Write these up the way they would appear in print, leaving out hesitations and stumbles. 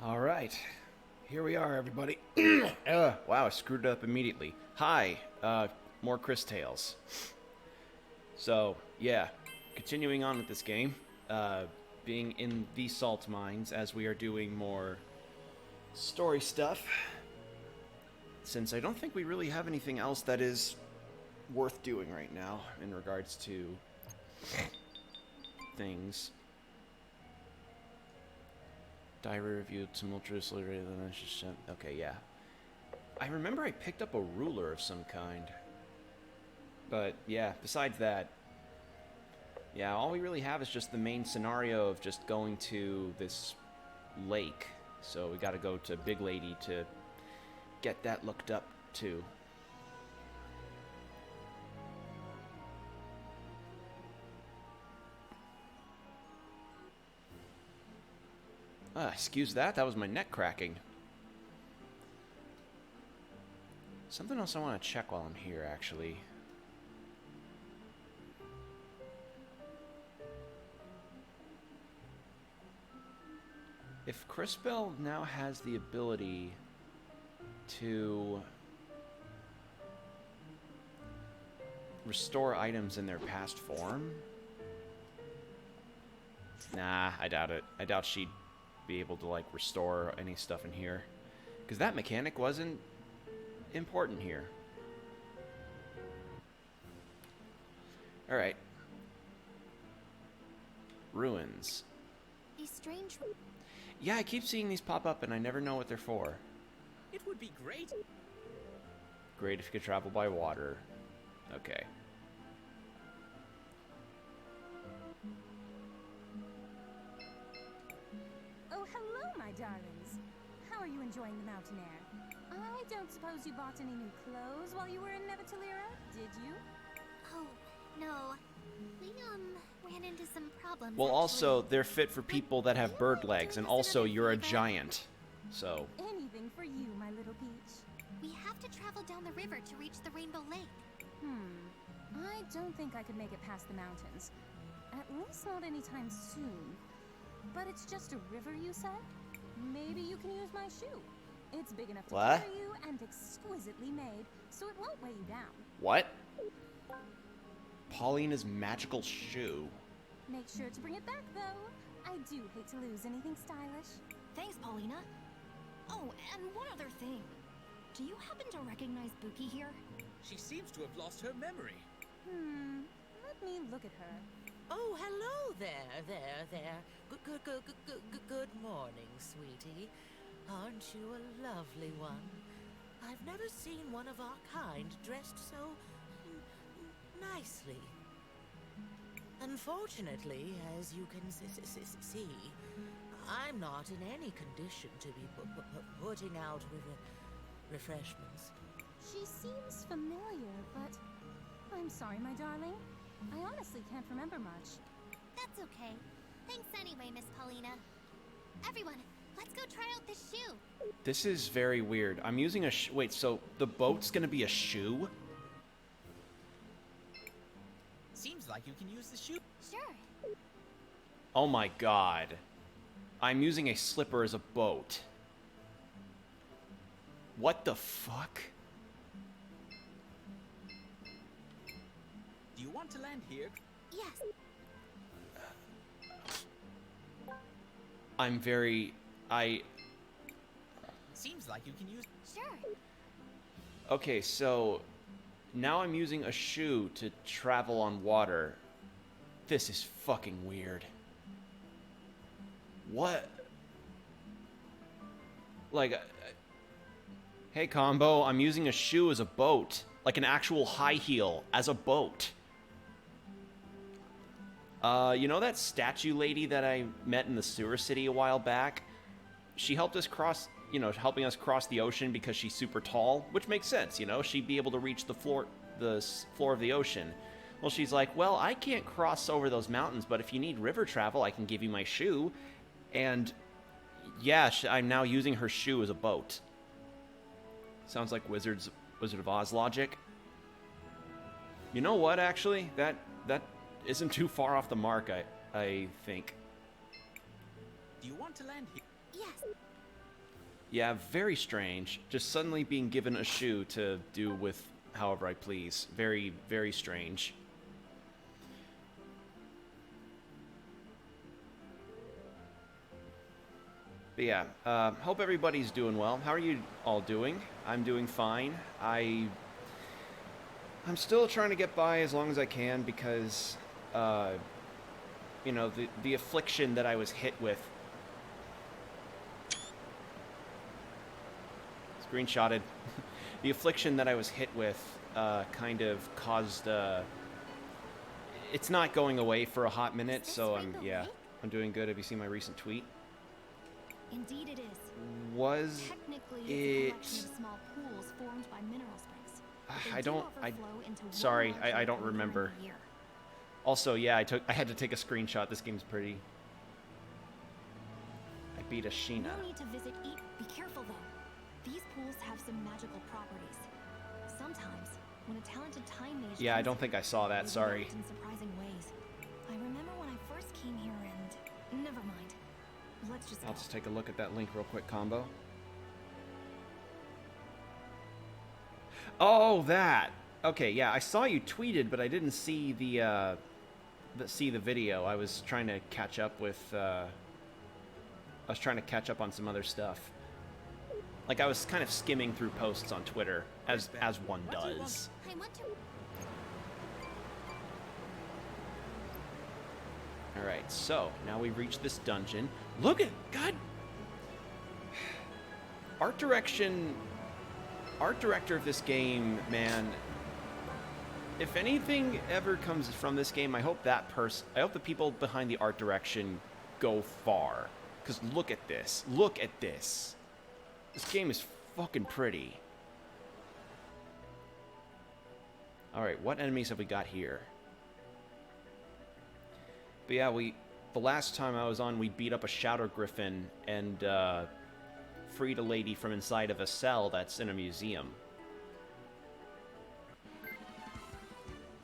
Alright, here we are, everybody. Wow, I screwed it up immediately. Hi, more Cris tales. So, yeah, continuing on with this game, being in the salt mines as we are doing more story stuff, since I don't think we really have anything else that is worth doing right now in regards to things. Diary review tumultuously. Okay, yeah. I remember I picked up a ruler of some kind. But, yeah, besides that, yeah, all we really have is just the main scenario of just going to this lake. So we gotta go to Big Lady to get that looked up, too. Excuse that, that was my neck cracking. Something else I want to check while I'm here, actually. If Crispell now has the ability to restore items in their past form... Nah, I doubt it. I doubt she'd be able to, like, restore any stuff in here. Because that mechanic wasn't important here. Alright. Ruins. These strange... Yeah, I keep seeing these pop up and I never know what they're for. It would be great. Great if you could travel by water. Okay. Oh, hello, my darlings. How are you enjoying the mountain air? I don't suppose you bought any new clothes while you were in Nevitalira, did you? Oh, no. We, ran into some problems, Well, also, actually. they're fit for people that have bird legs, and also you're a giant. So, Anything for you, my little peach. We have to travel down the river to reach the Rainbow Lake. I don't think I could make it past the mountains. At least not anytime soon. But it's just a river, you said? Maybe you can use my shoe. It's big enough to What? carry you and exquisitely made, so it won't weigh you down. what? Paulina's magical shoe. Make sure to bring it back, though. I do hate to lose anything stylish. Thanks, Paulina. Oh, and one other thing. Do you happen to recognize Buki here? She seems to have lost her memory. Let me look at her. Oh, hello there. Good morning, sweetie. Aren't you a lovely one? I've never seen one of our kind dressed so nicely. Unfortunately, as you can see, I'm not in any condition to be putting out refreshments. She seems familiar, but I'm sorry, my darling. I honestly can't remember much. That's okay. Thanks anyway, Miss Paulina. Everyone, let's go try out this shoe. This is very weird. I'm using a wait, so the boat's gonna be a shoe? Seems like you can use the shoe. Sure. Oh my god. I'm using a slipper as a boat. What the fuck? Do you want to land here? Yes. I'm very... Seems like you can use... Sure. Okay, so... Now I'm using a shoe to travel on water. This is fucking weird. What? Like... hey, Combo, I'm using a shoe as a boat. Like an actual high heel as a boat. You know that statue lady that I met in the sewer city a while back? She helped us cross, helping us cross the ocean because she's super tall, which makes sense, she'd be able to reach the floor of the ocean. Well, she's like, well, I can't cross over those mountains, but if you need river travel, I can give you my shoe. And yeah, I'm now using her shoe as a boat. Sounds like Wizard of Oz logic. You know what, actually? That isn't too far off the mark, I think. Do you want to land here? Yes. Yeah, very strange. Just suddenly being given a shoe to do with however I please. Very, very strange. But yeah, hope everybody's doing well. How are you all doing? I'm doing fine. I'm still trying to get by as long as I can because, you know, the affliction that I was hit with. Screenshotted. The affliction that I was hit with kind of caused. It's not going away for a hot minute, so I'm doing good. Have you seen my recent tweet? Indeed it is. Was Technically, it? it's a collection of small pools formed by mineral springs. But they I do don't. overflow into one Sorry, large I lake don't later in the remember. year. Also, yeah, I had to take a screenshot. This game's pretty. I beat a Sheena. No need to visit each. Be careful though. These pools have some magical properties. Sometimes, when a talented time mage. Yeah, I comes don't think I saw that. they Sorry. react in surprising ways. I remember when I first came here and never mind. Let's just I'll go. just take a look at that link real quick. Combo. Oh, that. Okay, yeah, I saw you tweeted, but I didn't see the video. I was trying to catch up with. I was trying to catch up on some other stuff. Like I was kind of skimming through posts on Twitter, as one does. I want to. All right, so now we reach this dungeon. Look at God. Art director of this game, man. If anything ever comes from this game, I hope I hope the people behind the art direction go far. Because look at this. Look at this. This game is fucking pretty. Alright, what enemies have we got here? But yeah, the last time I was on, we beat up a Shadow Griffin and freed a lady from inside of a cell that's in a museum.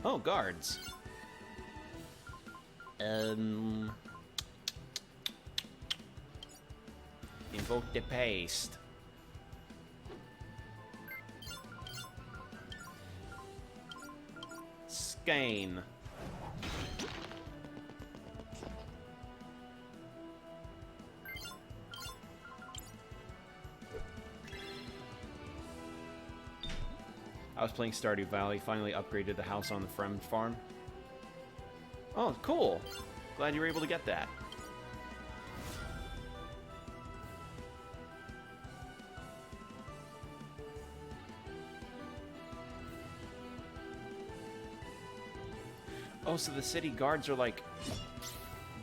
Oh, guards. Invoke the paste. Skein. I was playing Stardew Valley, finally upgraded the house on the friend farm. Oh, cool. Glad you were able to get that. Oh, so the city guards are like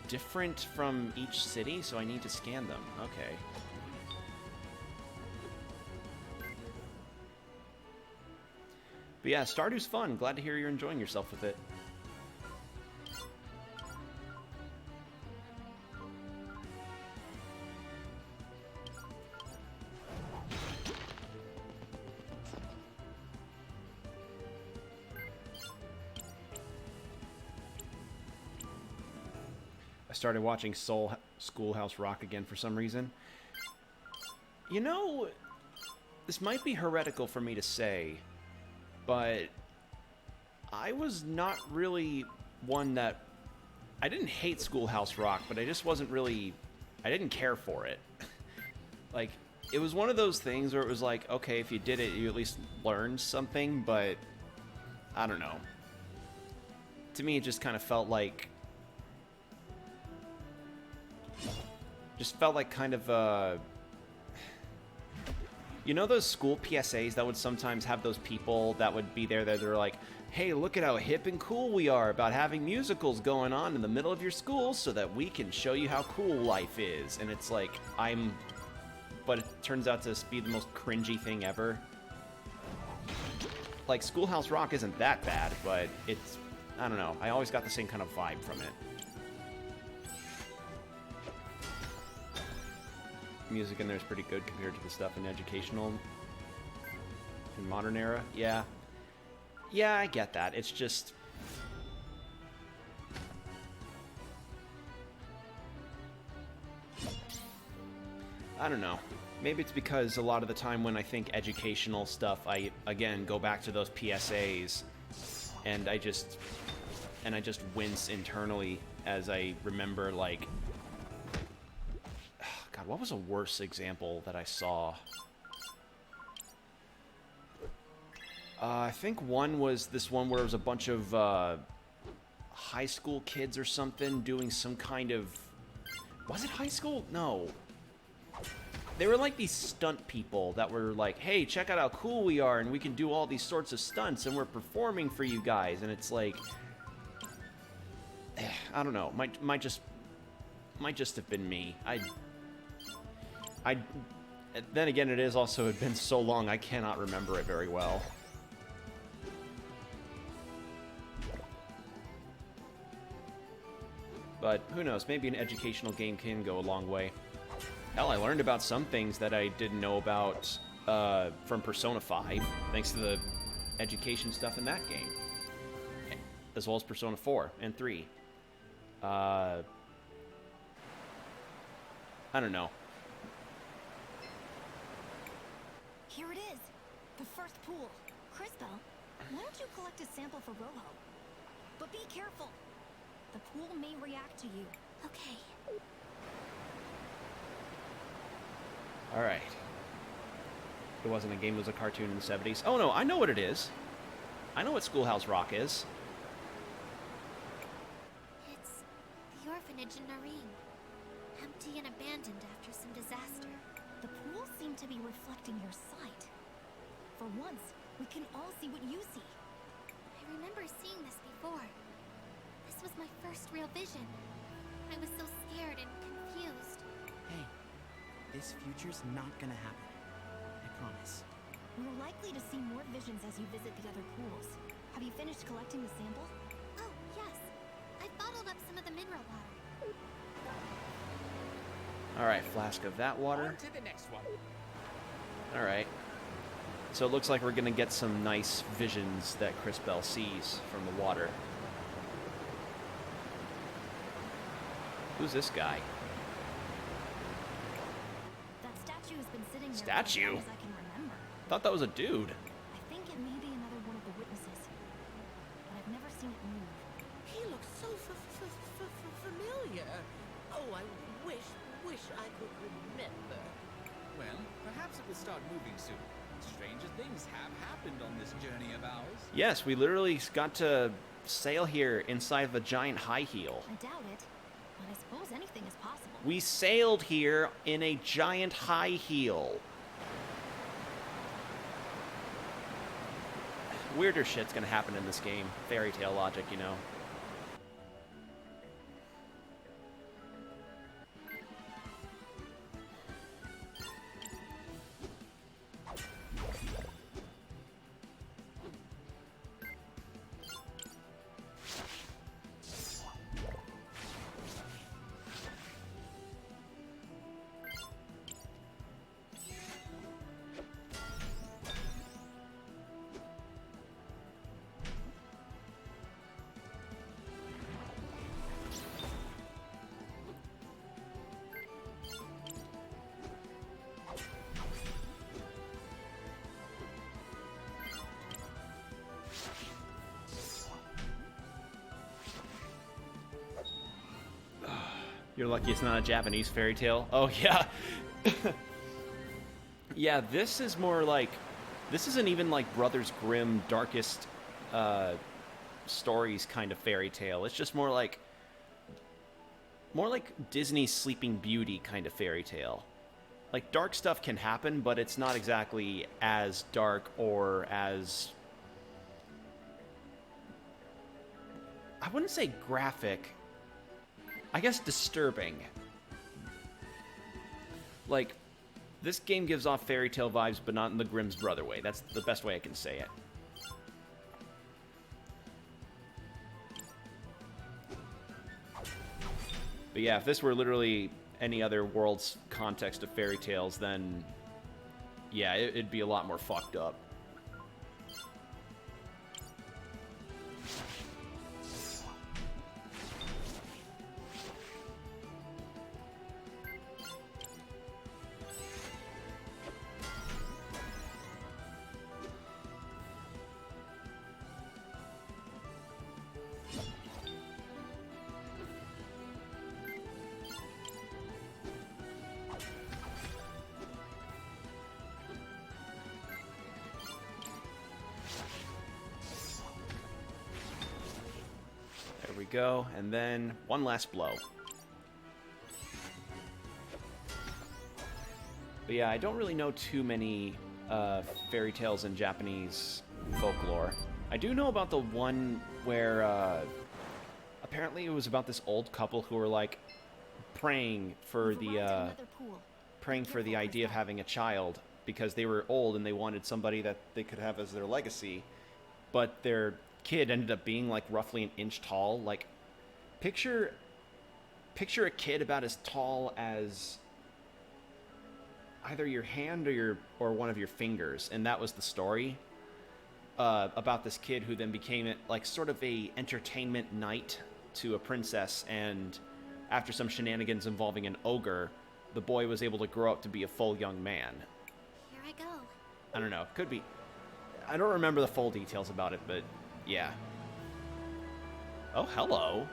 different from each city, so I need to scan them. Okay. But yeah, Stardew's fun. Glad to hear you're enjoying yourself with it. I started watching Schoolhouse Rock again for some reason. You know, this might be heretical for me to say, but I was not really one that... I didn't hate Schoolhouse Rock, but I just wasn't really... I didn't care for it. Like, it was one of those things where it was like, okay, if you did it, you at least learned something, but... I don't know. To me, it just kind of felt like... Just felt like kind of, you know those school PSAs that would sometimes have those people that would be there that they're like, hey, look at how hip and cool we are about having musicals going on in the middle of your school so that we can show you how cool life is. And it's like, but it turns out to be the most cringy thing ever. Like, Schoolhouse Rock isn't that bad, but it's, I don't know, I always got the same kind of vibe from it. Music in there is pretty good compared to the stuff in educational in modern era. Yeah, I get that. It's just I don't know. Maybe it's because a lot of the time when I think educational stuff, I, again, go back to those PSAs, and I just wince internally as I remember, like... God, what was a worse example that I saw? I think one was this one where it was a bunch of high school kids or something doing some kind of... Was it high school? No. They were like these stunt people that were like, hey, check out how cool we are, and we can do all these sorts of stunts, and we're performing for you guys. And it's like... I don't know. Might just have been me. Then again, it is also had been so long, I cannot remember it very well. But who knows, maybe an educational game can go a long way. Hell, I learned about some things that I didn't know about from Persona 5, thanks to the education stuff in that game. As well as Persona 4 and 3. I don't know. Here it is. The first pool. Crisbell, why don't you collect a sample for Rojo? But be careful. The pool may react to you. Okay. Alright. It wasn't a game, it was a cartoon in the 70s. Oh no, I know what it is. I know what Schoolhouse Rock is. It's the orphanage in Nareen. Empty and abandoned after some disaster. The pools seem to be reflecting your sight. For once, we can all see what you see. I remember seeing this before. This was my first real vision. I was so scared and confused. Hey, this future's not gonna happen. I promise. We're likely to see more visions as you visit the other pools. Have you finished collecting the sample? Oh, yes. I bottled up some of the mineral water. Alright, flask of that water. On to the next one. Alright. So it looks like we're gonna get some nice visions that Crisbell sees from the water. Who's this guy? That statue has been sitting there Statue? for as long as I can remember. Thought that was a dude. I think it may be another one of the witnesses, but I've never seen it move. He looks so familiar. Oh, I wish I could remember. Well, perhaps it will start moving soon. Stranger things have happened on this journey of ours. Yes, we literally got to sail here inside of a giant high heel. I doubt it, but I suppose anything is possible. We sailed here in a giant high heel. Weirder shit's gonna happen in this game. Fairy tale logic, you know. You're lucky it's not a Japanese fairy tale. Oh, yeah. Yeah, this is more like... This isn't even like Brothers Grimm darkest stories kind of fairy tale. It's just more like Disney's Sleeping Beauty kind of fairy tale. Like, dark stuff can happen, but it's not exactly as dark or as... I wouldn't say graphic. I guess disturbing. Like, this game gives off fairy tale vibes, but not in the Grimm's brother way. That's the best way I can say it. But yeah, if this were literally any other world's context of fairy tales, then yeah, it'd be a lot more fucked up. go, and then one last blow. But yeah, I don't really know too many fairy tales in Japanese folklore. I do know about the one where apparently it was about this old couple who were like praying for We've arrived at the another pool. praying for the idea of having a child because they were old and they wanted somebody that they could have as their legacy, but their kid ended up being like roughly an inch tall. Like picture a kid about as tall as either your hand or one of your fingers, and that was the story about this kid who then became like sort of a entertainment knight to a princess, and after some shenanigans involving an ogre, the boy was able to grow up to be a full young man. Here I go. I don't know, could be. I don't remember the full details about it, but yeah. Oh, hello.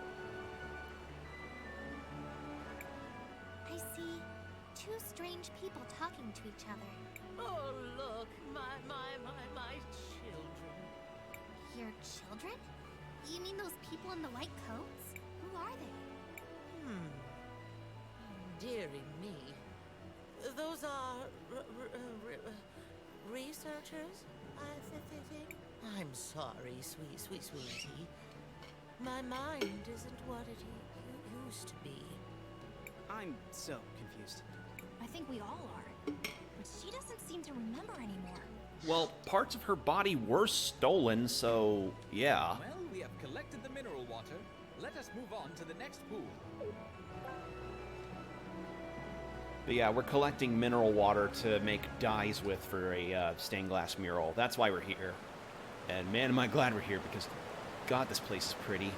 I see two strange people talking to each other. Oh, look, my children. Your children? You mean those people in the white coats? Who are they? Dearie me. Those are researchers, I think. I'm sorry, sweetie. My mind isn't what it used to be. I'm so confused. I think we all are. But she doesn't seem to remember anymore. Well, parts of her body were stolen, so yeah. Well, we have collected the mineral water. Let us move on to the next pool. But yeah, we're collecting mineral water to make dyes with for a stained glass mural. That's why we're here. And man, am I glad we're here, because God, this place is pretty.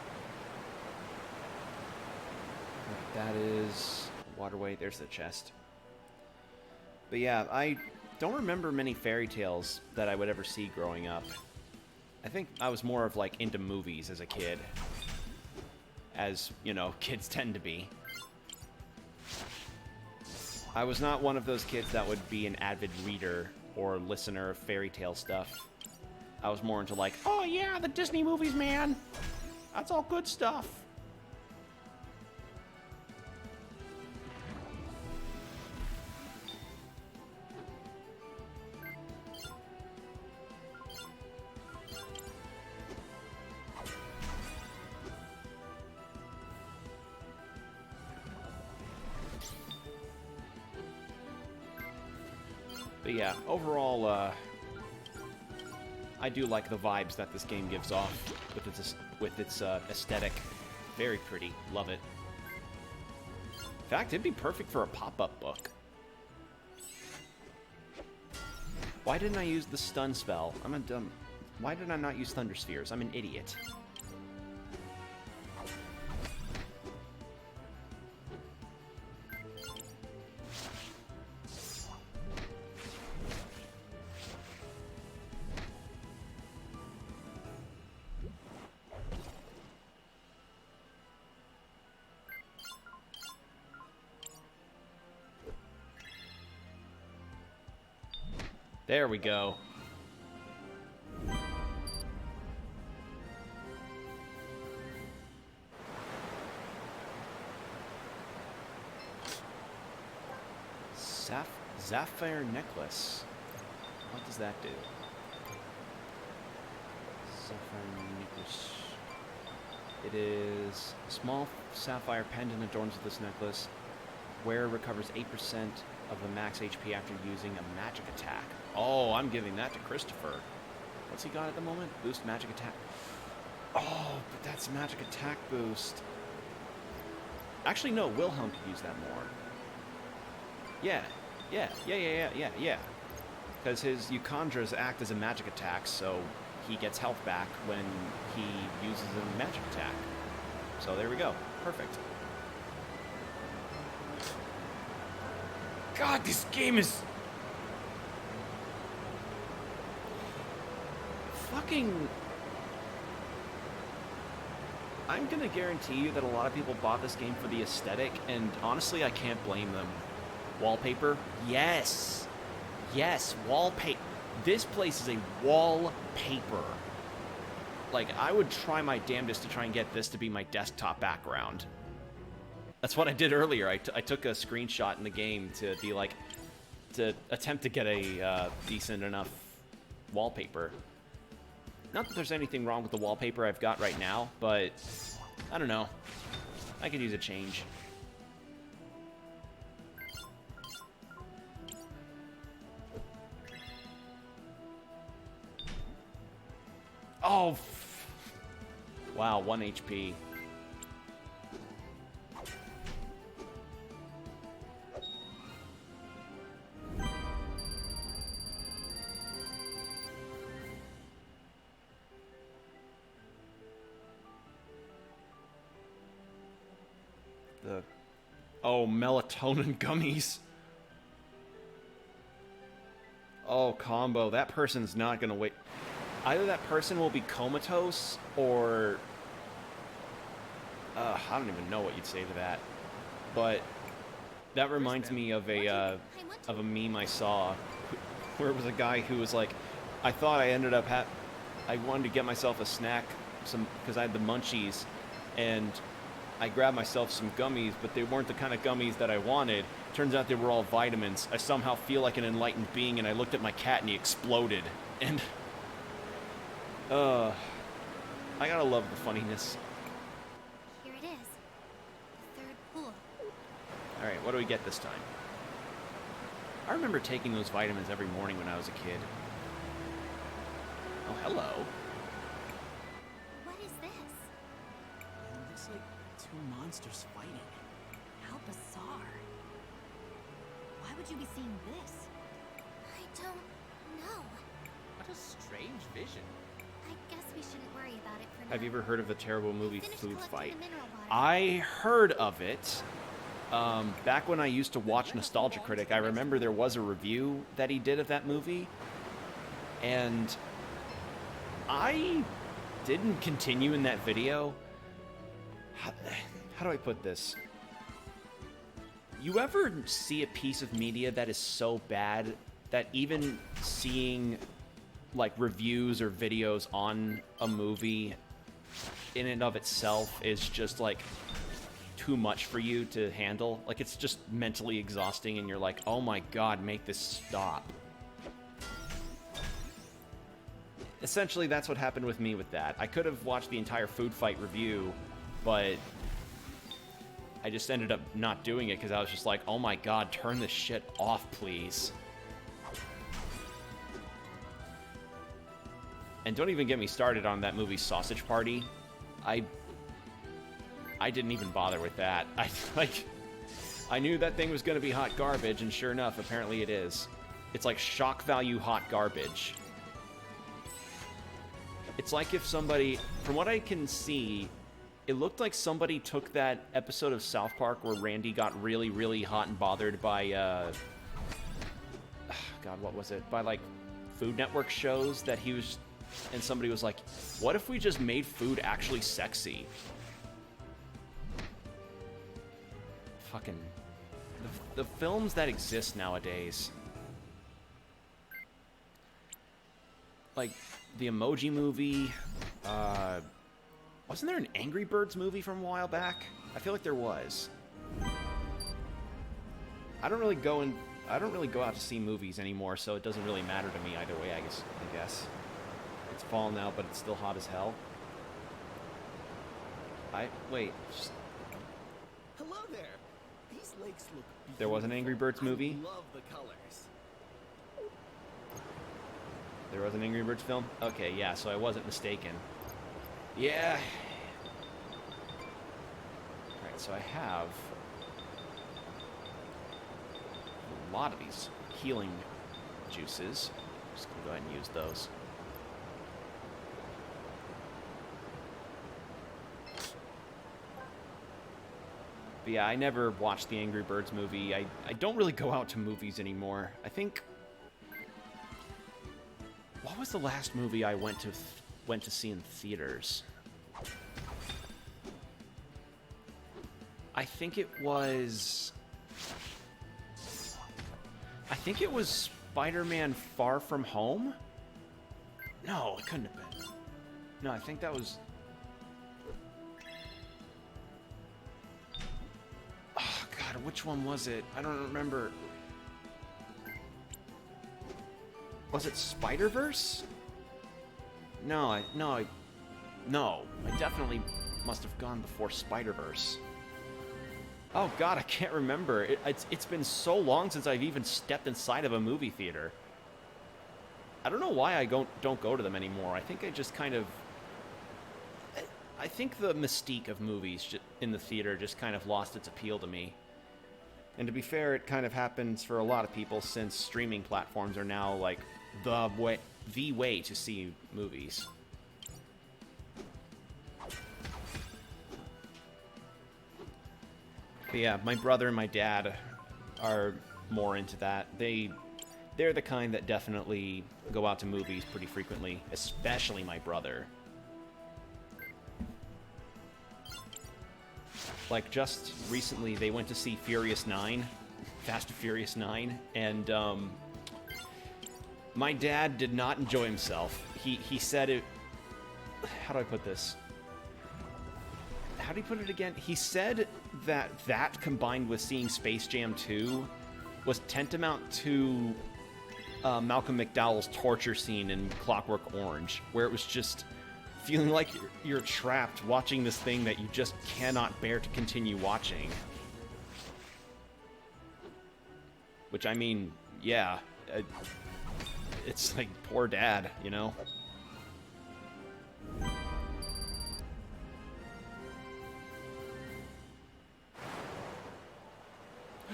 That is waterway. There's the chest. But yeah, I don't remember many fairy tales that I would ever see growing up. I think I was more of like into movies as a kid. As, you know, kids tend to be. I was not one of those kids that would be an avid reader or listener of fairy tale stuff. I was more into like, oh yeah, the Disney movies, man. That's all good stuff. But yeah, overall, I do like the vibes that this game gives off with its aesthetic. Very pretty. Love it. In fact, it'd be perfect for a pop-up book. Why didn't I use the stun spell? I'm a dumb... Why did I not use Thunder Spheres? I'm an idiot. There we go. Sapphire necklace. What does that do? Sapphire necklace. It is a small sapphire pendant adorns with this necklace. Wearer recovers 8% of the max HP after using a magic attack. Oh, I'm giving that to Christopher. What's he got at the moment? Boost magic attack. Oh, but that's magic attack boost. Actually, no, Wilhelm could use that more. Yeah. Because his Euchondras act as a magic attack, so he gets health back when he uses a magic attack. So there we go. Perfect. God, this game is... fucking... I'm gonna guarantee you that a lot of people bought this game for the aesthetic, and honestly, I can't blame them. Wallpaper? Yes! Yes, wallpaper. This place is a wallpaper. Like, I would try my damnedest to try and get this to be my desktop background. That's what I did earlier. I took a screenshot in the game to be like, to attempt to get a decent enough wallpaper. Not that there's anything wrong with the wallpaper I've got right now, but I don't know. I could use a change. Oh, wow, 1 HP. Oh, melatonin gummies. Oh, combo. That person's not gonna wait. Either that person will be comatose, or... I don't even know what you'd say to that. But that reminds me of a meme I saw, where it was a guy who was like, I thought I ended up I wanted to get myself a snack, because I had the munchies, and I grabbed myself some gummies, but they weren't the kind of gummies that I wanted. Turns out they were all vitamins. I somehow feel like an enlightened being, and I looked at my cat and he exploded. And I gotta love the funniness. Here it is. The third pool. Alright, what do we get this time? I remember taking those vitamins every morning when I was a kid. Oh, hello. What is this? It looks like two monsters fighting. How bizarre. Why would you be seeing this? I don't know. What a strange vision. I guess we shouldn't worry about it for now. Have you ever heard of the terrible movie Finished Food collecting Fight? the mineral water. I heard of it. Back when I used to watch Nostalgia Critic, I remember there was a review that he did of that movie. And I didn't continue in that video. How do I put this? You ever see a piece of media that is so bad that even seeing like reviews or videos on a movie in and of itself is just like too much for you to handle? Like, it's just mentally exhausting and you're like, oh my god, make this stop. Essentially, that's what happened with me with that. I could have watched the entire Food Fight review, but I just ended up not doing it because I was just like, oh my god, turn this shit off, please. And don't even get me started on that movie Sausage Party. I didn't even bother with that. I knew that thing was going to be hot garbage, and sure enough, apparently it is. It's like shock value hot garbage. It's like if somebody, from what I can see, it looked like somebody took that episode of South Park where Randy got really, really hot and bothered by, God, what was it? By, like, Food Network shows that he was, and somebody was like, what if we just made food actually sexy? Fucking, the films that exist nowadays. Like, the Emoji Movie, wasn't there an Angry Birds movie from a while back? I feel like there was. I don't really go out to see movies anymore, so it doesn't really matter to me either way, I guess. It's fall now, but it's still hot as hell. Wait. Hello there. These lakes look beautiful. There was an Angry Birds movie? I love the colors. There was an Angry Birds film? Okay, yeah, so I wasn't mistaken. Yeah. Alright, so I have a lot of these healing juices. I'm just gonna go ahead and use those. But yeah, I never watched the Angry Birds movie. I don't really go out to movies anymore. I think... What was the last movie I went to see in theaters? I think it was Spider-Man Far From Home? No, it couldn't have been. No, I think that was... Oh, God, which one was it? I don't remember. Was it Spider-Verse? No, I definitely must have gone before Spider-Verse. Oh God, I can't remember. It's been so long since I've even stepped inside of a movie theater. I don't know why I don't go to them anymore. I think I just kind of... I think the mystique of movies in the theater just kind of lost its appeal to me. And to be fair, it kind of happens for a lot of people since streaming platforms are now like the way to see movies. But yeah, my brother and my dad are more into that. They're the kind that definitely go out to movies pretty frequently, especially my brother. Like, just recently, they went to see Fast and Furious 9, and, my dad did not enjoy himself. He said it... How do I put this? How do you put it again? He said that combined with seeing Space Jam 2 was tantamount to Malcolm McDowell's torture scene in Clockwork Orange, where it was just feeling like you're trapped watching this thing that you just cannot bear to continue watching. Which, I mean, yeah, it's like poor dad, you know?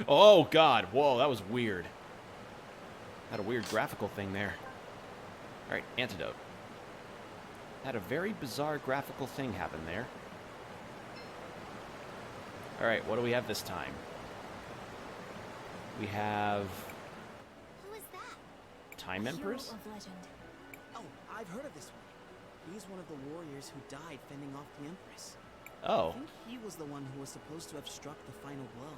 Oh God, whoa, that was weird. Had a weird graphical thing there. Alright, antidote. Had a very bizarre graphical thing happen there. Alright, what do we have this time? We have... Who is that? Time Empress? Hero of legend. Oh, I've heard of this one. He's one of the warriors who died fending off the Empress. Oh. I think he was the one who was supposed to have struck the final blow.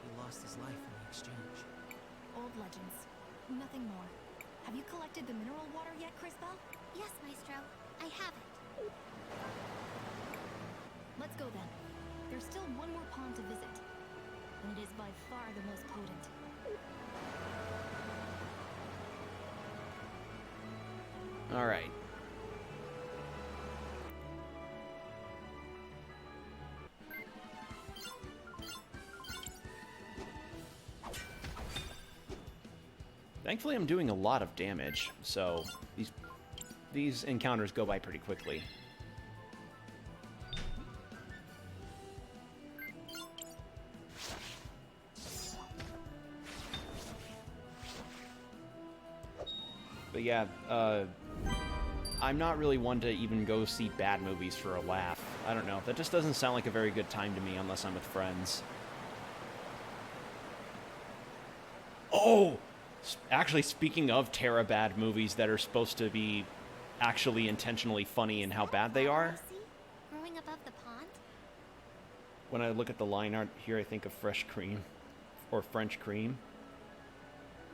He lost his life in the exchange. Old legends. Nothing more. Have you collected the mineral water yet, Crisbell? Yes, Maestro. I have it. Let's go then. There's still one more pond to visit. And it is by far the most potent. Alright. Thankfully, I'm doing a lot of damage, so these encounters go by pretty quickly. But yeah, I'm not really one to even go see bad movies for a laugh. I don't know. That just doesn't sound like a very good time to me unless I'm with friends. Oh! Actually, speaking of bad movies that are supposed to be actually intentionally funny and how bad they are, Growing above the pond? when I look at the line art here, I think of fresh cream. Or French cream.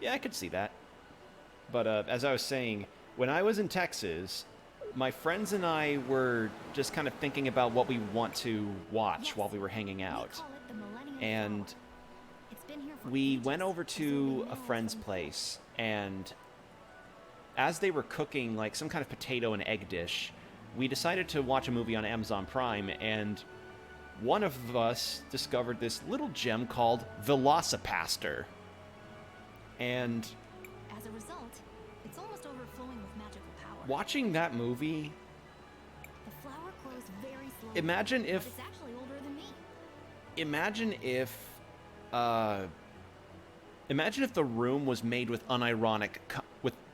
Yeah, I could see that. But as I was saying, when I was in Texas, my friends and I were just kind of thinking about what we want to watch while we were hanging out. And we went over to a friend's place, and as they were cooking like some kind of potato and egg dish, we decided to watch a movie on Amazon Prime, and one of us discovered this little gem called Velocipaster. And as a result, it's almost overflowing with magical power. Watching that movie, The flower grows very slowly. imagine if It's actually older than me. imagine if the room was made with unironic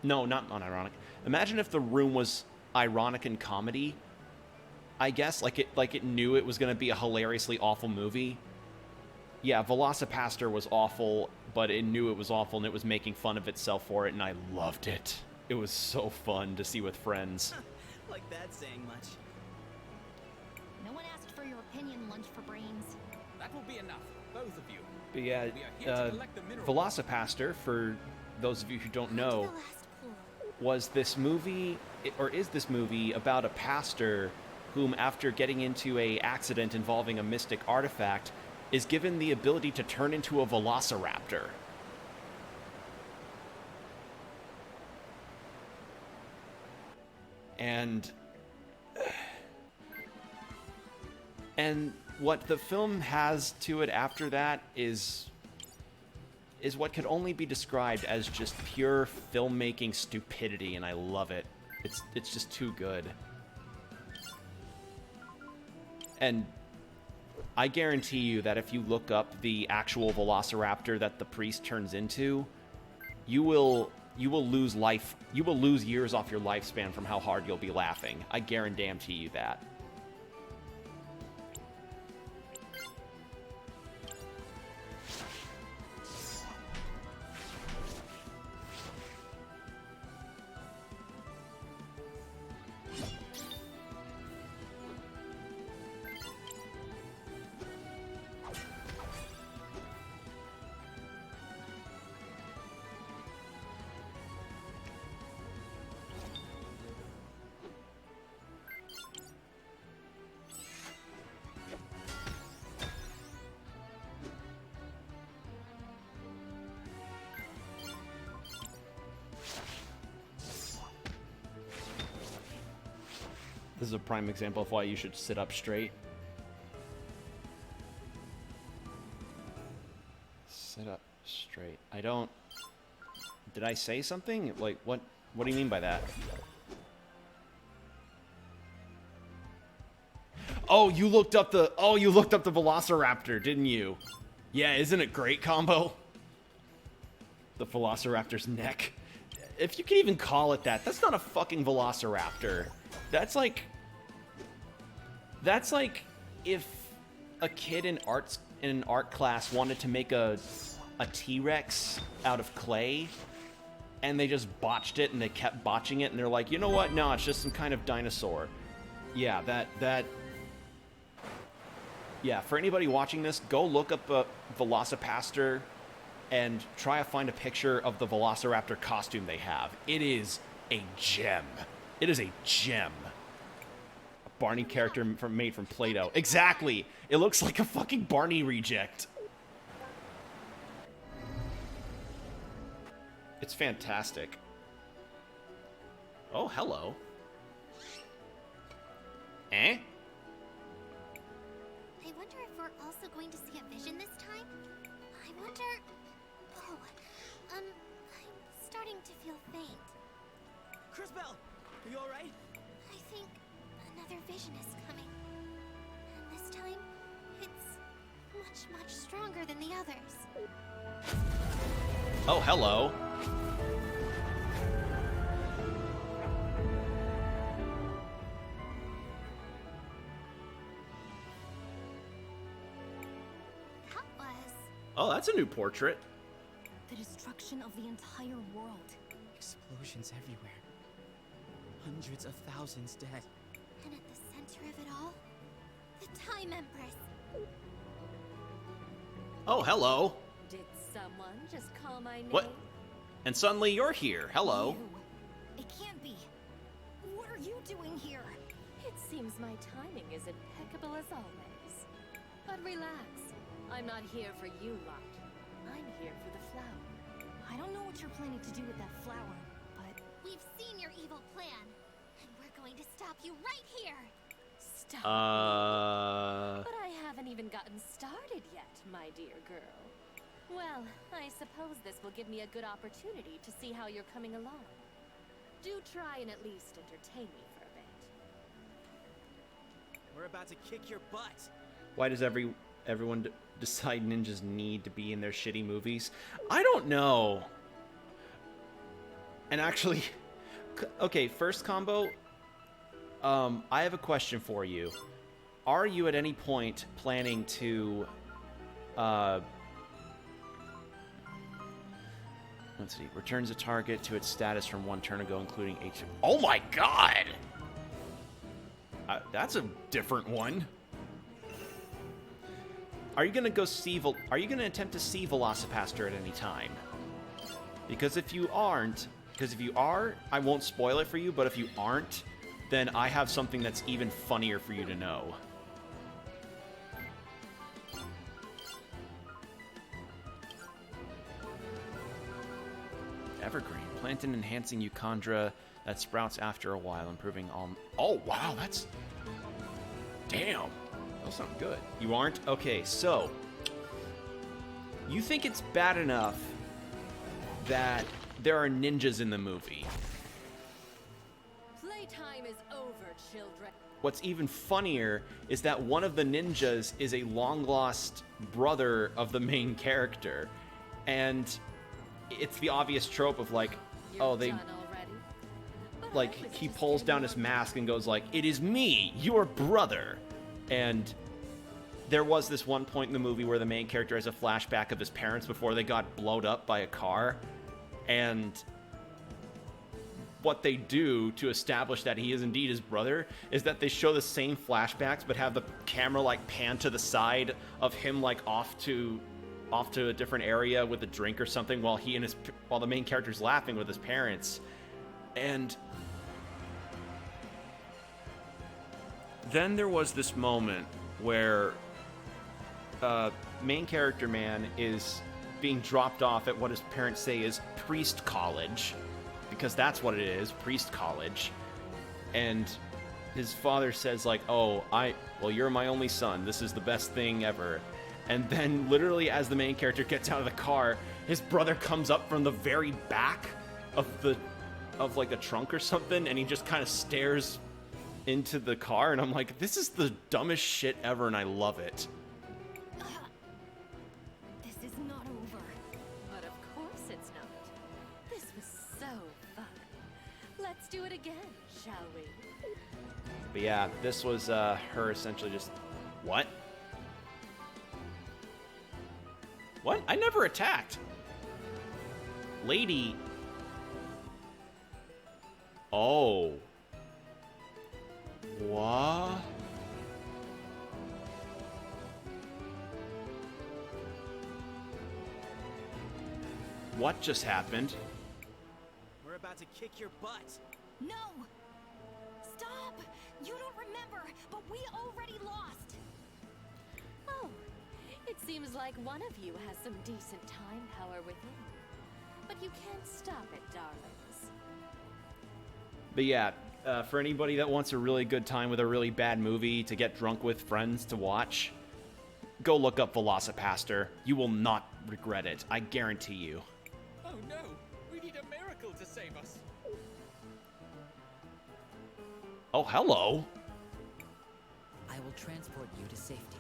not unironic. Imagine if the room was ironic in comedy. I guess like it knew it was going to be a hilariously awful movie. Yeah, Velocipaster was awful, but it knew it was awful and it was making fun of itself for it, and I loved it. It was so fun to see with friends. Like that saying much. No one asked for your opinion, Lunch for Brains. That will be enough, both of you. But yeah, We are here to collect the mineral Velocipaster, for those of you who don't know, The last pool. was this movie. or is this movie about a pastor whom, after getting into a accident involving a mystic artifact, is given the ability to turn into a velociraptor? And what the film has to it after that is what could only be described as just pure filmmaking stupidity, and I love it. It's just too good. And I guarantee you that if you look up the actual velociraptor that the priest turns into, you will lose life. You will lose years off your lifespan from how hard you'll be laughing. I guarantee you that. This is a prime example of why you should sit up straight. Sit up straight. I don't... Did I say something? Like, what do you mean by that? Oh, you looked up the Velociraptor, didn't you? Yeah, isn't it great, Combo? The Velociraptor's neck. If you can even call it that, that's not a fucking Velociraptor. That's like if a kid in an art class wanted to make a T-Rex out of clay, and they just botched it, and they kept botching it, and they're like, you know what? No, it's just some kind of dinosaur. Yeah, yeah, for anybody watching this, go look up a Velocipaster and try to find a picture of the Velociraptor costume they have. It is a gem. It is a gem. A Barney character made from Play-Doh. Exactly! It looks like a fucking Barney reject. It's fantastic. Oh, hello. Eh? I wonder if we're also going to see a vision this time? I wonder... Oh, I'm starting to feel faint. Cris, are you alright? I think another vision is coming. And this time, it's much stronger than the others. Oh, hello. That was... Oh, that's a new portrait. The destruction of the entire world. Explosions everywhere. Hundreds of thousands dead. And at the center of it all, the Time Empress. Oh, hello. Did someone just call my name? What? And suddenly you're here. Hello. You. It can't be. What are you doing here? It seems my timing is impeccable as always. But relax. I'm not here for you lot. I'm here for the flower. I don't know what you're planning to do with that flower, but... We've seen your evil plan, and we're going to stop you right here. Stop. But I haven't even gotten started yet, my dear girl. Well, I suppose this will give me a good opportunity to see how you're coming along. Do try and at least entertain me for a bit. We're about to kick your butt. Why does everyone decide ninjas need to be in their shitty movies? I don't know. And actually, okay, first combo, I have a question for you. Are you at any point planning to, let's see, returns a target to its status from one turn ago, including H. Oh my god! That's a different one. Are you gonna go see? Are you gonna attempt to see Velocipaster at any time? Because if you aren't, Because if you are, I won't spoil it for you, but if you aren't, then I have something that's even funnier for you to know. Evergreen. Plant an enhancing euchondra that sprouts after a while, improving all... Oh, wow, that's... Damn. Those sound good. You aren't? Okay, so... You think it's bad enough that there are ninjas in the movie. Playtime is over, children. What's even funnier is that one of the ninjas is a long-lost brother of the main character. And it's the obvious trope of like, oh, they... Like, he pulls down his mask and goes like, "It is me, your brother." And there was this one point in the movie where the main character has a flashback of his parents before they got blown up by a car. And what they do to establish that he is indeed his brother is that they show the same flashbacks but have the camera like pan to the side of him like off to a different area with a drink or something while the main character's laughing with his parents. And then there was this moment where main character man is being dropped off at what his parents say is priest college, because that's what it is, priest college. And his father says like, "Oh, well, you're my only son. This is the best thing ever." And then literally as the main character gets out of the car, his brother comes up from the very back of like a trunk or something, and he just kind of stares into the car, and I'm like, this is the dumbest shit ever, and I love it. This is not over. But of course it's not. This was so fun. Let's do it again, shall we? But yeah, this was her essentially just... What? What? I never attacked. Lady... Oh. What? What just happened? We're about to kick your butt. No! Stop! You don't remember, but we already lost! Oh, it seems like one of you has some decent time power within. But you can't stop it, darlings. But yeah, for anybody that wants a really good time with a really bad movie to get drunk with friends to watch, go look up Velocipaster. You will not regret it. I guarantee you. Oh no! We need a miracle to save us! Oh, hello. I will transport you to safety.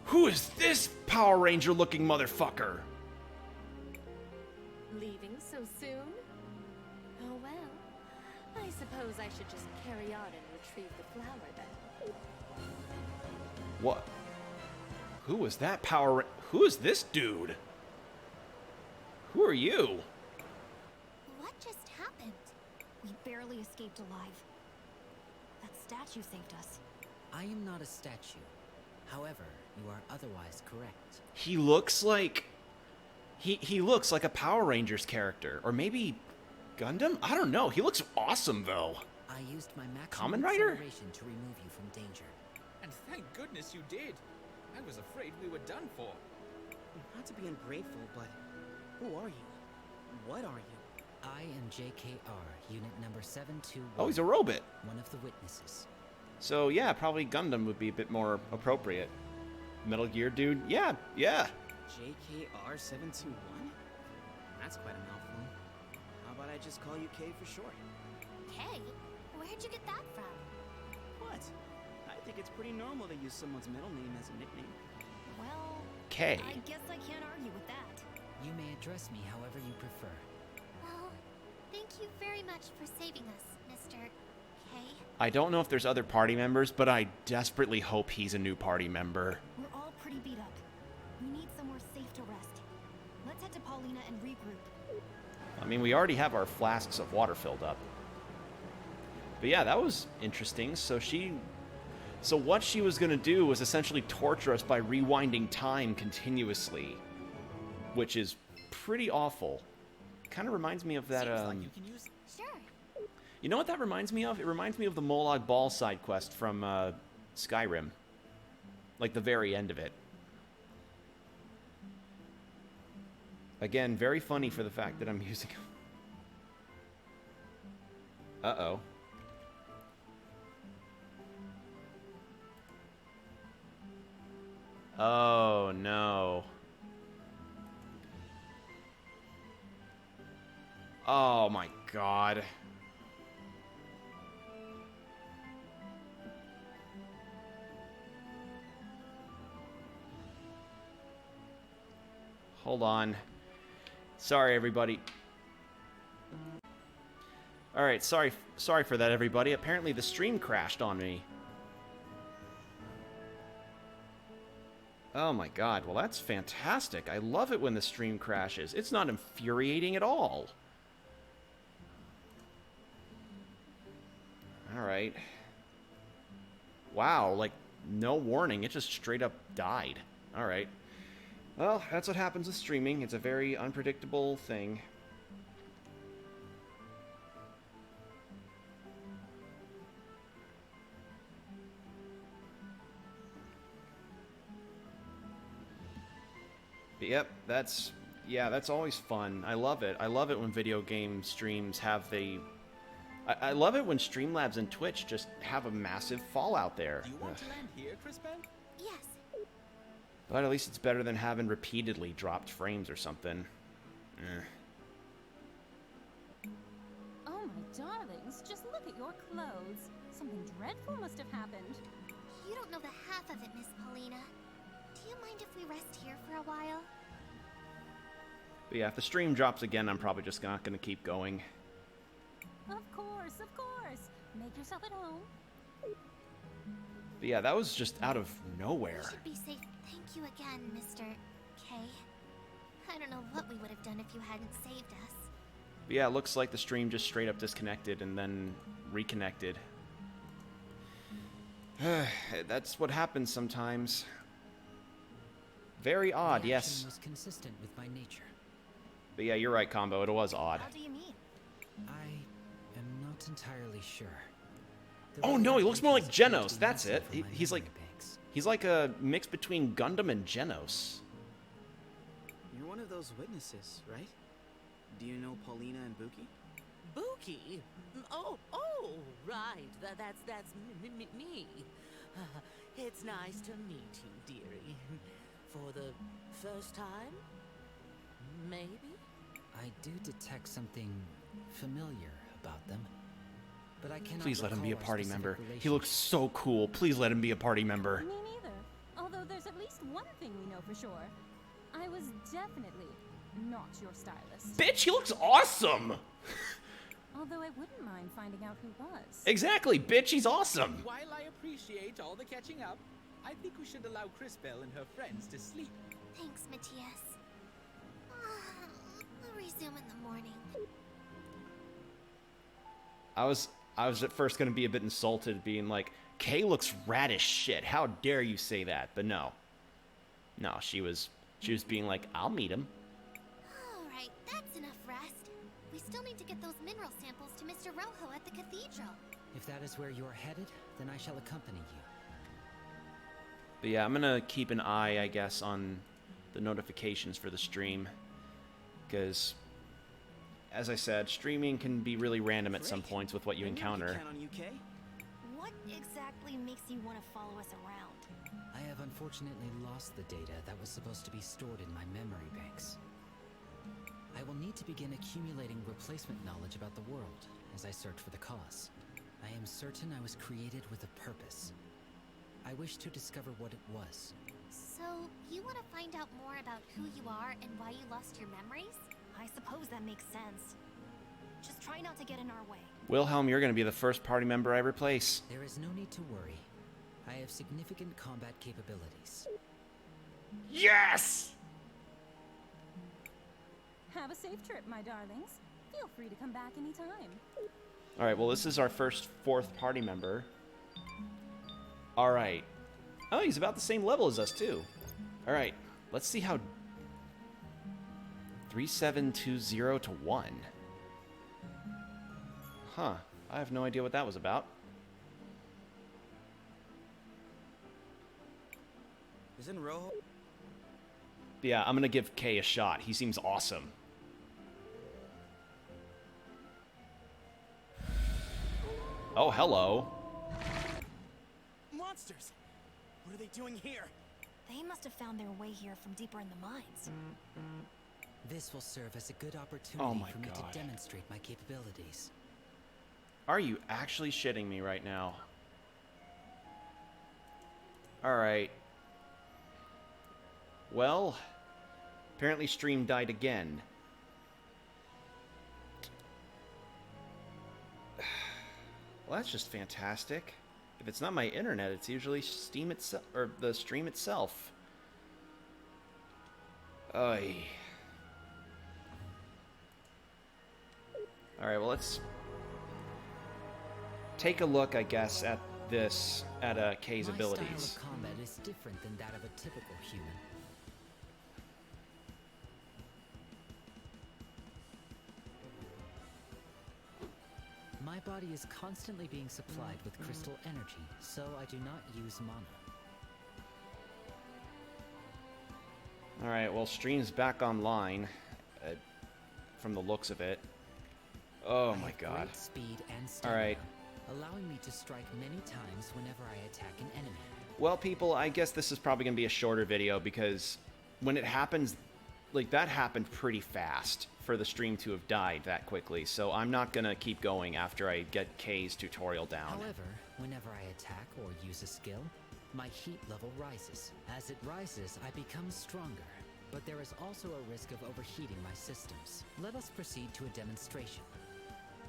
Who is this Power Ranger looking motherfucker? Leaving so soon? Oh well. I suppose I should just carry on and retrieve the flower then. What? Who is that Who is this dude? Who are you? What just happened? We barely escaped alive. That statue saved us. I am not a statue. However, you are otherwise correct. He looks like... He looks like a Power Rangers character. Or maybe Gundam? I don't know. He looks awesome, though. I used my Kamen maximum Rider? acceleration to remove you from danger. And thank goodness you did! I was afraid we were done for. Not to be ungrateful, but who are you? What are you? I am JKR, unit number 721. Oh, he's a robot. One of the witnesses. So yeah, probably Gundam would be a bit more appropriate. Metal Gear dude? Yeah. JKR 721? That's quite a mouthful. How about I just call you K for short? Kay, where'd you get that from? What? I think it's pretty normal to use someone's middle name as a nickname. Well, K. I guess I can't argue with that. You may address me however you prefer. Well, thank you very much for saving us, Mr. K. I don't know if there's other party members, but I desperately hope he's a new party member. We're all pretty beat up. We need somewhere safe to rest. Let's head to Paulina and regroup. I mean, we already have our flasks of water filled up. But yeah, that was interesting. So what she was going to do was essentially torture us by rewinding time continuously, which is pretty awful. kind of reminds me of that, Seems like you can use... Sure. You know what that reminds me of? It reminds me of the Molag Bal side quest from Skyrim. Like the very end of it. Again, very funny for the fact that I'm using... Uh-oh. Oh, no. Oh, my God. Hold on. Sorry, everybody. Alright, sorry for that, everybody. Apparently the stream crashed on me. Oh my god, well that's fantastic. I love it when the stream crashes. It's not infuriating at all. Alright. Wow, like, no warning. It just straight up died. Alright. Well, that's what happens with streaming. It's a very unpredictable thing. But yep, that's always fun. I love it. I love it when video game streams have the... I love it when Streamlabs and Twitch just have a massive fallout there. Do you want to land here, Cris Bell? Yes. But at least it's better than having repeatedly dropped frames or something. Oh, my darlings, just look at your clothes. Something dreadful must have happened. You don't know the half of it, Miss Paulina. Do you mind if we rest here for a while? But yeah, if the stream drops again, I'm probably just not going to keep going. Of course, of course. Make yourself at home. But yeah, that was just out of nowhere. We should be safe. Thank you again, Mr. K. I don't know what we would have done if you hadn't saved us. But yeah, it looks like the stream just straight up disconnected and then reconnected. That's what happens sometimes. Very odd, The yes. action was consistent with my nature. But yeah, you're right, Combo. It was odd. How do you mean? I am not entirely sure. The Oh way no, my he looks more like features appear to Genos. be That's missing it. from my He's like memory banks. he's like a mix between Gundam and Genos. You're one of those witnesses, right? Do you know Paulina and Buki? Buki? Oh, right. That's me. It's nice to meet you, dearie. For the first time? Maybe? I do detect something familiar about them. But I cannot Please let him be a recall our party specific member. He relationship. looks so cool. Please let him be a party member. Me neither. Although there's at least one thing we know for sure. I was definitely not your stylist. Bitch, he looks awesome. Although I wouldn't mind finding out who was. Exactly, bitch, he's awesome. While I appreciate all the catching up, I think we should allow Cris Bell and her friends to sleep. Thanks, Matthias. I'll resume in the morning. I was at first gonna be a bit insulted, being like, Kay looks rad as shit. How dare you say that? But no. No, she was being like, I'll meet him. Alright, that's enough rest. We still need to get those mineral samples to Mr. Rojo at the cathedral. If that is where you are headed, then I shall accompany you. But yeah, I'm gonna keep an eye, I guess, on the notifications for the stream. Because, as I said, streaming can be really random at some Great. points with what you I knew we could encounter. count on you, Kay. What exactly makes you want to follow us around? I have unfortunately lost the data that was supposed to be stored in my memory banks. I will need to begin accumulating replacement knowledge about the world as I search for the cause. I am certain I was created with a purpose. I wish to discover what it was. So, you want to find out more about who you are and why you lost your memories? I suppose that makes sense. Just try not to get in our way. Wilhelm, you're gonna be the first party member I replace. There is no need to worry. I have significant combat capabilities. Yes! Have a safe trip, my darlings. Feel free to come back anytime. Alright, well this is our fourth party member. Alright. Oh, he's about the same level as us too. Alright, let's see how 3720 to 1. Huh. I have no idea what that was about. Isn't Rojo? Yeah, I'm gonna give Kay a shot. He seems awesome. Oh, hello. Monsters! What are they doing here? They must have found their way here from deeper in the mines. This will serve as a good opportunity Oh my for me God. to demonstrate my capabilities. Are you actually shitting me right now? Alright. Well, apparently stream died again. Well, that's just fantastic. If it's not my internet, it's usually Steam itself, or the stream itself. Oy. Alright, well, let's take a look, I guess, at this, at Kay's My abilities. style of combat is different than that of a typical human. My body is constantly being supplied with crystal energy, so I do not use mana. Alright, well, stream's back online, from the looks of it. Oh I my have God. great speed and stamina, Alright. allowing me to strike many times whenever I attack an enemy. Well, people, I guess this is probably going to be a shorter video because when it happens, like, that happened pretty fast for the stream to have died that quickly, so I'm not going to keep going after I get Kay's tutorial down. However, whenever I attack or use a skill, my heat level rises. As it rises, I become stronger, but there is also a risk of overheating my systems. Let us proceed to a demonstration.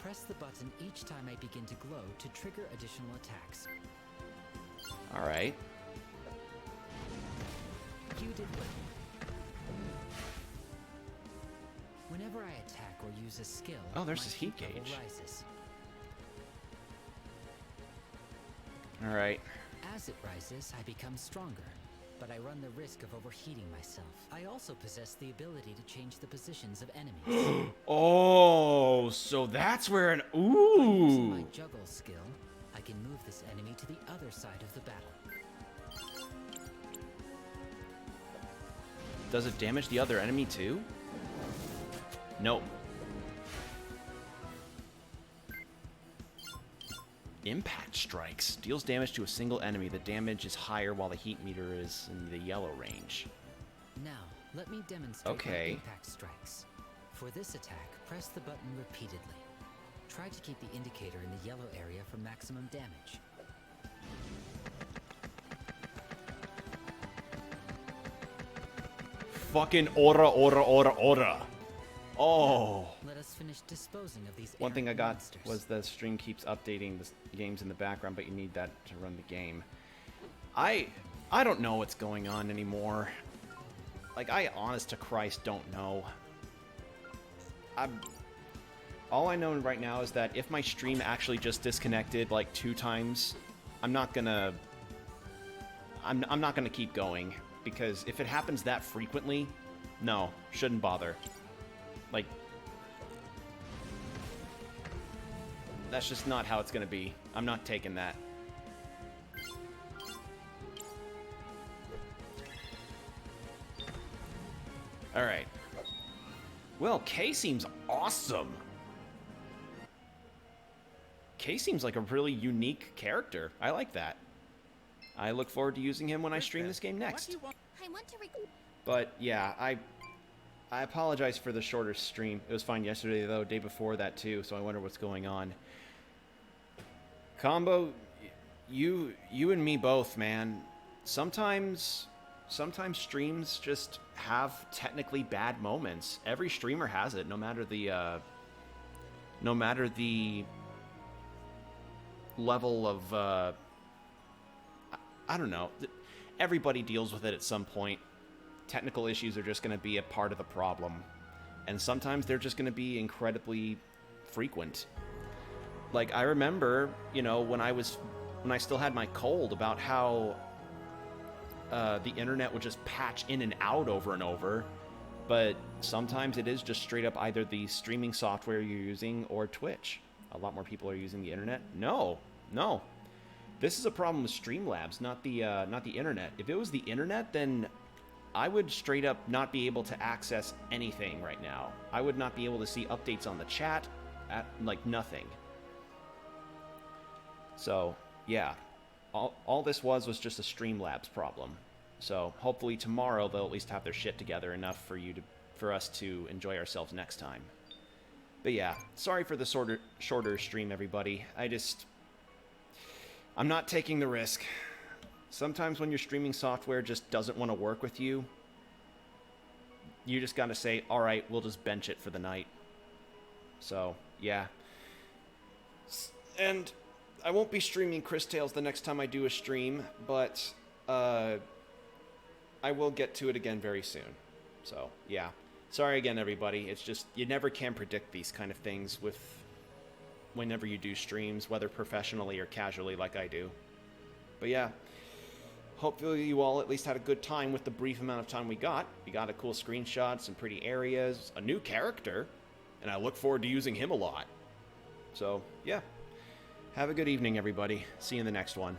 Press the button each time I begin to glow to trigger additional attacks. Alright. You did well. Whenever I attack or use a skill, Oh, there's my his heat level gauge. rises. Alright. As it rises, I become stronger, but I run the risk of overheating myself. I also possess the ability to change the positions of enemies. Oh, so that's where an... Using my Ooh! juggle skill, I can move this enemy to the other side of the battle. Does it damage the other enemy too? Nope. Impact strikes. Deals damage to a single enemy. The damage is higher while the heat meter is in the yellow range. Now, let me demonstrate my Okay. impact strikes. For this attack, press the button repeatedly. Try to keep the indicator in the yellow area for maximum damage. Fucking aura, aura, aura, aura. Oh. Let us finish disposing of these One thing I errant got monsters. was the stream keeps updating the games in the background, but you need that to run the game. I don't know what's going on anymore. Like, I honest to Christ don't know. All I know right now is that if my stream actually just disconnected like 2 times, I'm not gonna keep going, because if it happens that frequently, no, shouldn't bother. Like, that's just not how it's gonna be. I'm not taking that. Alright. Well, Kay seems awesome. Kay seems like a really unique character. I like that. I look forward to using him when I stream this game next. I want to But yeah, I apologize for the shorter stream. It was fine yesterday though, day before that too, so I wonder what's going on. Combo, you and me both, man. Sometimes streams just have technically bad moments. Every streamer has it, no matter the level of I don't know. Everybody deals with it at some point. Technical issues are just going to be a part of the problem. And sometimes they're just going to be incredibly frequent. Like, I remember, you know, when I still had my cold, about how the internet would just patch in and out over and over. But sometimes it is just straight up either the streaming software you're using or Twitch. A lot more people are using the internet. No. This is a problem with Streamlabs, not the internet. If it was the internet, then I would straight up not be able to access anything right now. I would not be able to see updates on the chat, like nothing. So, yeah. All this was just a Streamlabs problem. So, hopefully tomorrow they'll at least have their shit together enough for us to enjoy ourselves next time. But yeah, sorry for the shorter stream, everybody. I'm not taking the risk. Sometimes when your streaming software just doesn't want to work with you, you just gotta say, alright, we'll just bench it for the night. So, yeah. And I won't be streaming Cris Tales the next time I do a stream, but I will get to it again very soon. So, yeah. Sorry again, everybody. It's just, you never can predict these kind of things whenever you do streams, whether professionally or casually like I do. But yeah, hopefully you all at least had a good time with the brief amount of time we got. We got a cool screenshot, some pretty areas, a new character, and I look forward to using him a lot. So, yeah. Have a good evening, everybody. See you in the next one.